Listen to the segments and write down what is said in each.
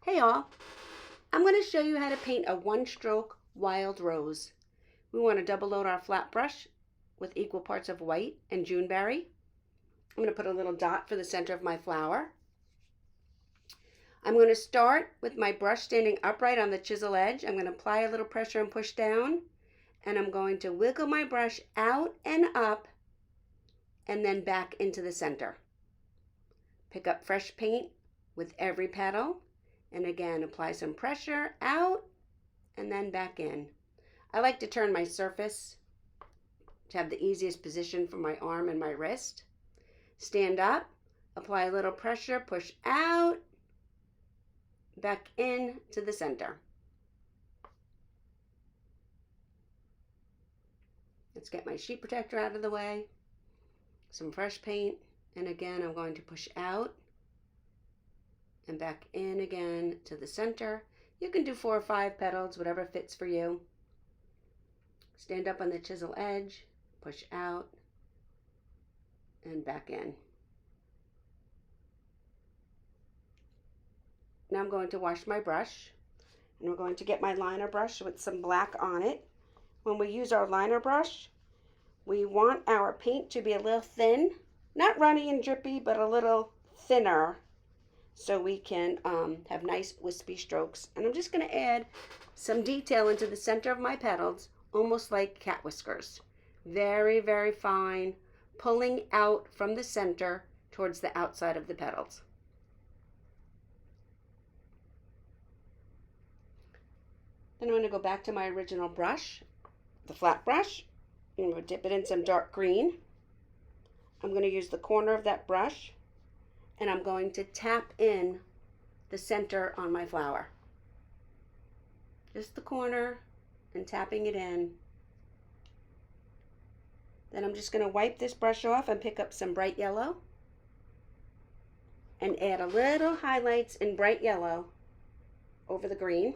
Hey all, I'm going to show you how to paint a one-stroke wild rose. We want to double load our flat brush with equal parts of white and Dewberry. I'm going to put a little dot for the center of my flower. I'm going to start with my brush standing upright on the chisel edge. I'm going to apply a little pressure and push down, and I'm going to wiggle my brush out and up and then back into the center. Pick up fresh paint with every petal. And again, apply some pressure out and then back in. I like to turn my surface to have the easiest position for my arm and my wrist. Stand up, apply a little pressure, push out, back in to the center. Let's get my sheet protector out of the way. Some fresh paint, and again, I'm going to push out and back in again to the center. You can do 4 or 5 petals, whatever fits for you. Stand up on the chisel edge, push out, and back in. Now I'm going to wash my brush, and we're going to get my liner brush with some black on it. When we use our liner brush, we want our paint to be a little thin, not runny and drippy, but a little thinner, so we can have nice wispy strokes. And I'm just going to add some detail into the center of my petals, almost like cat whiskers. Very, very fine, pulling out from the center towards the outside of the petals. Then I'm going to go back to my original brush, the flat brush. I'm going to dip it in some dark green. I'm going to use the corner of that brush, and I'm going to tap in the center on my flower. Just the corner and tapping it in. Then I'm just going to wipe this brush off and pick up some bright yellow and add a little highlights in bright yellow over the green.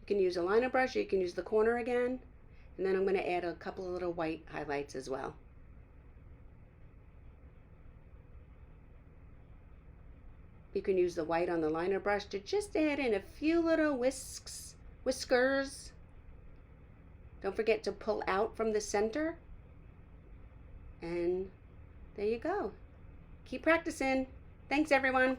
You can use a liner brush, or you can use the corner again. And then I'm going to add a couple of little white highlights as well. You can use the white on the liner brush to just add in a few little whiskers. Don't forget to pull out from the center. And there you go. Keep practicing. Thanks, everyone.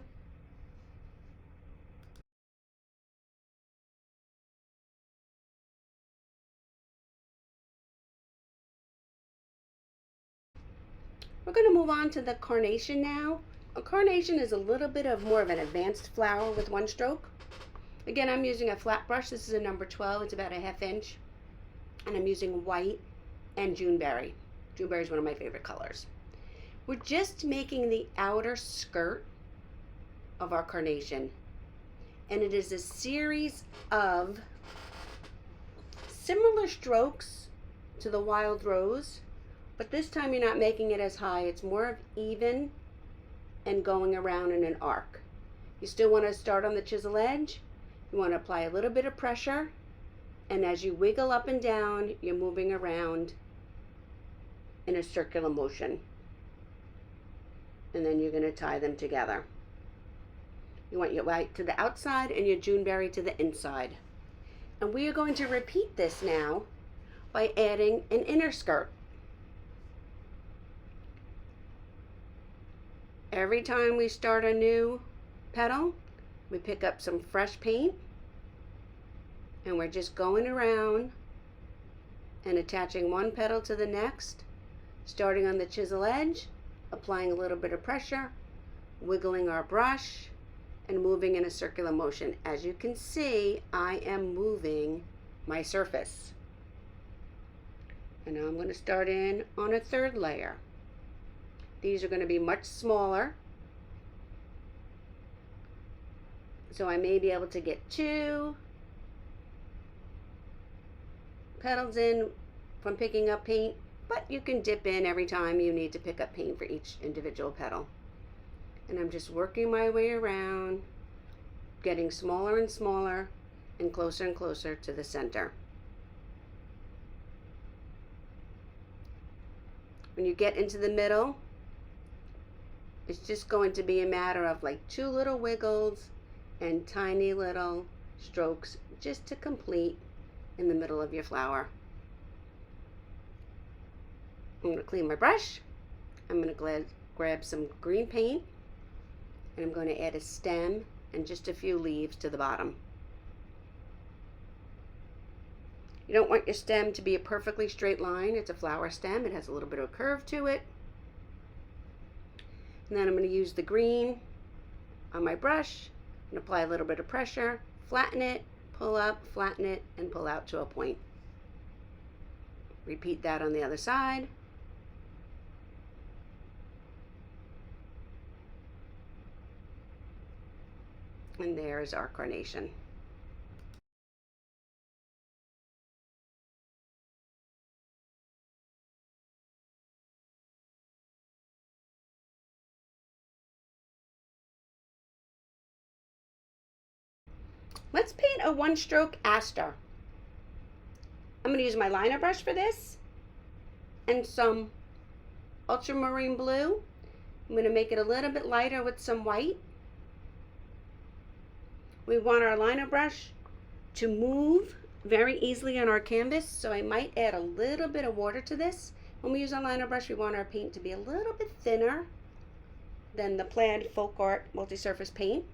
We're going to move on to the Carnation now. A Carnation is a little bit of more of an advanced flower with one stroke. Again, I'm using a flat brush. This is a number 12. It's about a 1/2 inch. And I'm using white and Dewberry. Dewberry is one of my favorite colors. We're just making the outer skirt of our Carnation. And it is a series of similar strokes to the wild rose. But this time you're not making it as high. It's more of even and going around in an arc. You still want to start on the chisel edge. You want to apply a little bit of pressure. And as you wiggle up and down, you're moving around in a circular motion. And then you're going to tie them together. You want your white to the outside and your Dewberry to the inside. And we are going to repeat this now by adding an inner skirt. Every time we start a new petal, we pick up some fresh paint, and we're just going around and attaching one petal to the next, starting on the chisel edge, applying a little bit of pressure, wiggling our brush, and moving in a circular motion. As you can see, I am moving my surface. And now I'm going to start in on a 3rd layer. These are going to be much smaller, so I may be able to get 2 petals in from picking up paint, but you can dip in every time you need to pick up paint for each individual petal. And I'm just working my way around, getting smaller and smaller and closer to the center. When you get into the middle, it's just going to be a matter of like 2 little wiggles and tiny little strokes just to complete in the middle of your flower. I'm going to clean my brush. I'm going to grab some green paint, and I'm going to add a stem and just a few leaves to the bottom. You don't want your stem to be a perfectly straight line. It's a flower stem. It has a little bit of a curve to it. And then I'm going to use the green on my brush and apply a little bit of pressure, flatten it, pull up, flatten it, and pull out to a point. Repeat that on the other side. And there's our carnation. Let's paint a 1-stroke aster. I'm going to use my liner brush for this and some ultramarine blue. I'm going to make it a little bit lighter with some white. We want our liner brush to move very easily on our canvas, so I might add a little bit of water to this. When we use our liner brush, we want our paint to be a little bit thinner than the plaid folk art multi-surface paint.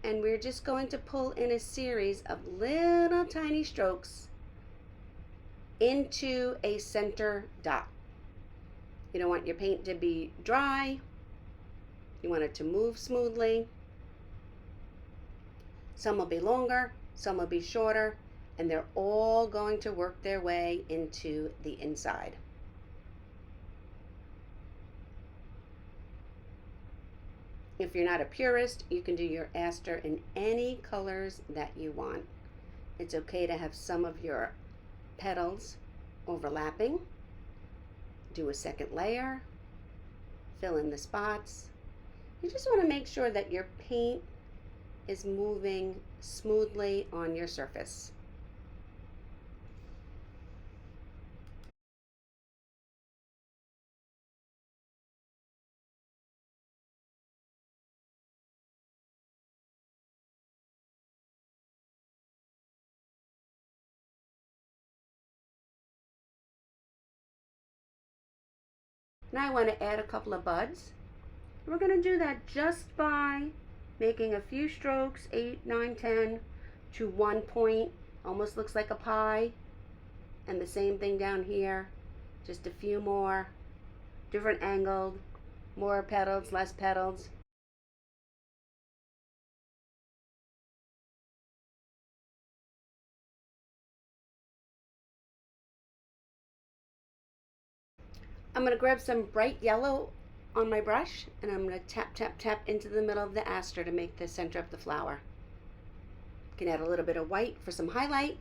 And we're just going to pull in a series of little tiny strokes into a center dot. You don't want your paint to be dry. You want it to move smoothly. Some will be longer, some will be shorter, and they're all going to work their way into the inside. If you're not a purist, you can do your aster in any colors that you want. It's okay to have some of your petals overlapping. Do a second layer, fill in the spots. You just want to make sure that your paint is moving smoothly on your surface. Now I want to add a couple of buds. We're going to do that just by making a few strokes, 8, 9, 10, to 1 point. Almost looks like a pie. And the same thing down here. Just a few more, different angled, more petals, less petals. I'm going to grab some bright yellow on my brush, and I'm going to tap, tap, tap into the middle of the aster to make the center of the flower. You can add a little bit of white for some highlight.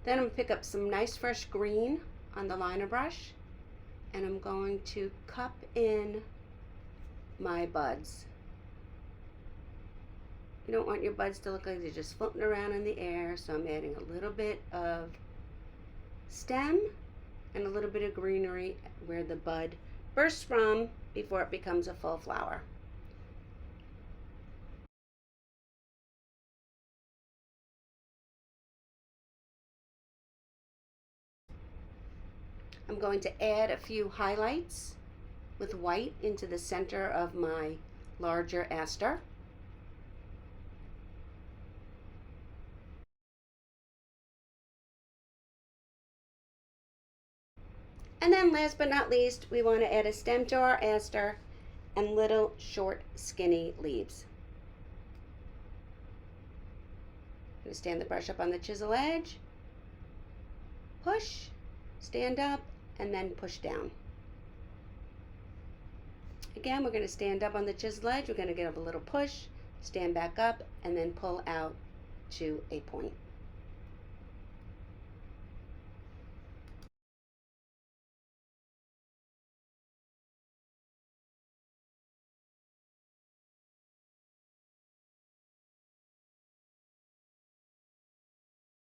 Then I'm going to pick up some nice fresh green on the liner brush, and I'm going to cup in my buds. You don't want your buds to look like they're just floating around in the air, so I'm adding a little bit of stem and a little bit of greenery where the bud bursts from before it becomes a full flower. I'm going to add a few highlights with white into the center of my larger aster. And then last but not least, we want to add a stem to our aster and little short skinny leaves. I'm going to stand the brush up on the chisel edge, push, stand up, and then push down. Again, we're going to stand up on the chisel edge, we're going to give a little push, stand back up, and then pull out to a point.